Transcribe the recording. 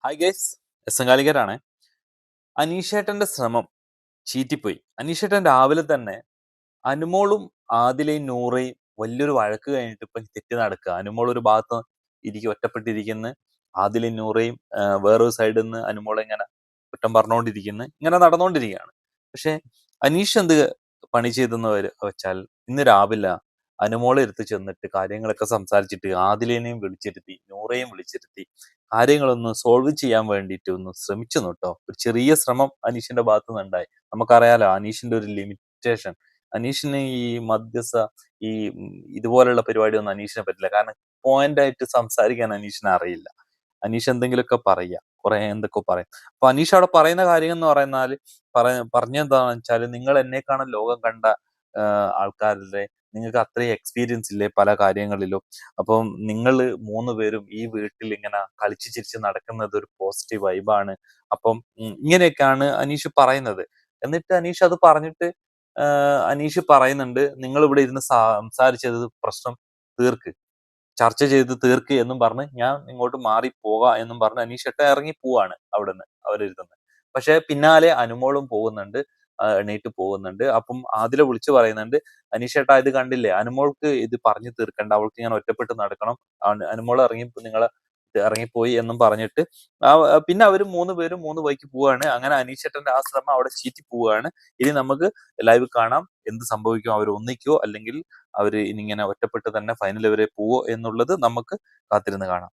Hi guys, എസങ്കാലികരാണ്. അനീഷേട്ടന്റെ ശ്രമം ചീറ്റിപ്പോയി. അനീഷേട്ടൻ രാവിലെ തന്നെ അനുമോളും ആദിലയും നൂറയും വലിയൊരു വഴക്ക് കഴിഞ്ഞിട്ട് ഇപ്പൊ തെറ്റി നടക്കുക. അനുമോൾ ഒരു ഭാഗത്ത് ഒറ്റപ്പെട്ടിരിക്കുന്നു, ആദിലയും നൂറയും വേറൊരു സൈഡിൽ നിന്ന് അനുമോളെ ഇങ്ങനെ കുറ്റം പറഞ്ഞുകൊണ്ടിരിക്കുന്നു. ഇങ്ങനെ നടന്നുകൊണ്ടിരിക്കുകയാണ്. പക്ഷെ അനീഷ് എന്ത് പണി ചെയ്തെന്ന് വെച്ചാൽ ഇന്ന് രാവിലെ അനുമോളെ എടുത്ത് ചെന്നിട്ട് കാര്യങ്ങളൊക്കെ സംസാരിച്ചിട്ട് ആദിലേനെയും വിളിച്ചിരുത്തി, നൂറയും വിളിച്ചിരുത്തി കാര്യങ്ങളൊന്ന് സോൾവ് ചെയ്യാൻ വേണ്ടിയിട്ട് ഒന്ന് ശ്രമിച്ചു കേട്ടോ. ഒരു ചെറിയ ശ്രമം അനീഷിന്റെ ഭാഗത്തു നിന്നുണ്ടായി. നമുക്കറിയാലോ അനീഷിന്റെ ഒരു ലിമിറ്റേഷൻ. അനീഷിന് ഈ മധ്യസ്ഥ ഈ ഇതുപോലുള്ള പരിപാടിയൊന്നും അനീഷിനെ പറ്റില്ല. കാരണം പോയിന്റ് ആയിട്ട് സംസാരിക്കാൻ അനീഷിനെ അറിയില്ല. അനീഷ് എന്തെങ്കിലുമൊക്കെ പറയുക, കുറെ എന്തൊക്കെ പറയും. അപ്പൊ അനീഷ് അവിടെ പറയുന്ന കാര്യം എന്ന് പറയുന്നാല് പറഞ്ഞെന്താണെന്ന് വെച്ചാല്, നിങ്ങൾ എന്നെക്കാളും ലോകം കണ്ട ആൾക്കാരുടെ നിങ്ങൾക്ക് അത്രയും എക്സ്പീരിയൻസ് ഇല്ലേ പല കാര്യങ്ങളിലും. അപ്പം നിങ്ങൾ മൂന്ന് പേരും ഈ വീട്ടിൽ ഇങ്ങനെ കളിച്ചു ചിരിച്ച് നടക്കുന്നത് ഒരു പോസിറ്റീവ് വൈബാണ്. അപ്പം ഇങ്ങനെയൊക്കെയാണ് അനീഷ് പറയുന്നത്. എന്നിട്ട് അനീഷ് അത് പറഞ്ഞിട്ട് അനീഷ് പറയുന്നുണ്ട്, നിങ്ങൾ ഇവിടെ ഇരുന്ന് സംസാരിച്ചത് പ്രശ്നം തീർക്ക്, ചർച്ച ചെയ്ത് തീർക്ക് എന്നും പറഞ്ഞ് ഞാൻ ഇങ്ങോട്ട് മാറി പോകാം എന്നും പറഞ്ഞ് അനീഷേട്ട ഇറങ്ങി പോവാണ് അവിടുന്ന് അവരിരുന്ന്. പക്ഷെ പിന്നാലെ അനുമോളും പോകുന്നുണ്ട്, എണീറ്റ് പോകുന്നുണ്ട്. അപ്പം ആദില വിളിച്ചു പറയുന്നുണ്ട്, അനീഷേട്ടാ ഇത് കണ്ടില്ലേ, അനുമോൾക്ക് ഇത് പറഞ്ഞു തീർക്കണ്ട, അവൾക്ക് ഇങ്ങനെ ഒറ്റപ്പെട്ട് നടക്കണം, അനുമോൾ നിങ്ങളെ ഇറങ്ങിപ്പോയി എന്നും പറഞ്ഞിട്ട് പിന്നെ അവർ മൂന്ന് പേരും മൂന്ന് വഴിക്ക് പോവുകയാണ്. അങ്ങനെ അനീഷേട്ടന്റെ ആ ശ്രമം അവിടെ ചീറ്റി പോവുകയാണ്. ഇനി നമുക്ക് ലൈവ് കാണാം എന്ത് സംഭവിക്കും, അവർ ഒന്നിക്കോ അല്ലെങ്കിൽ അവര് ഇനിങ്ങനെ ഒറ്റപ്പെട്ട് തന്നെ ഫൈനൽ വരെ പോവോ എന്നുള്ളത് നമുക്ക് കാത്തിരുന്ന് കാണാം.